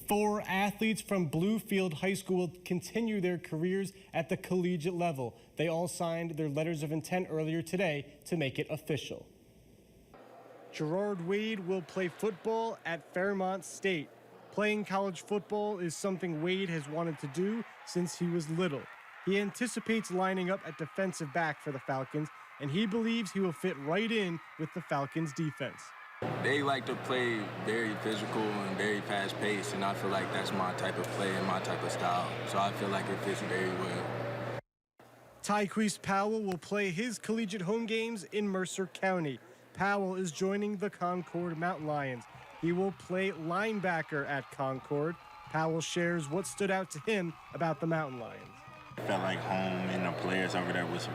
4 athletes from Bluefield High School will continue their careers at the collegiate level. They all signed their letters of intent earlier today to make it official. Gerard Wade will play football at Fairmont State. Playing college football is something Wade has wanted to do since he was little. He anticipates lining up at defensive back for the Falcons, and he believes he will fit right in with the Falcons' defense. They like to play very physical and very fast-paced, and I feel like that's my type of play and my type of style, so I feel like it fits very well. Tyquise Powell will play his collegiate home games in Mercer County. Powell is joining the Concord Mountain Lions. He will play linebacker at Concord. Powell shares what stood out to him about the Mountain Lions. It felt like home, and the players over there was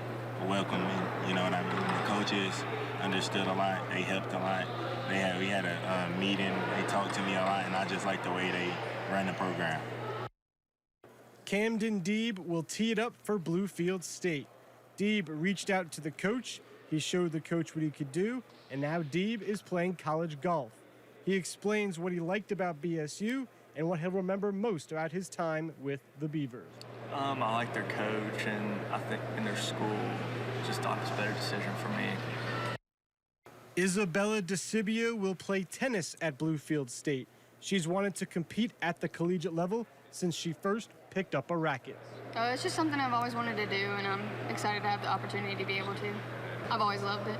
welcoming, you know what I mean? The coaches understood a lot, they helped a lot. We had a meeting, they talked to me a lot, and I just like the way they ran the program. Camden Deeb will tee it up for Bluefield State. Deeb reached out to the coach, he showed the coach what he could do, and now Deeb is playing college golf. He explains what he liked about BSU and what he'll remember most about his time with the Beavers. I like their coach, and I think in their school, just thought it was a better decision for me. Isabella DeCibio will play tennis at Bluefield State. She's wanted to compete at the collegiate level since she first picked up a racket. It's just something I've always wanted to do, and I'm excited to have the opportunity to be able to. I've always loved it.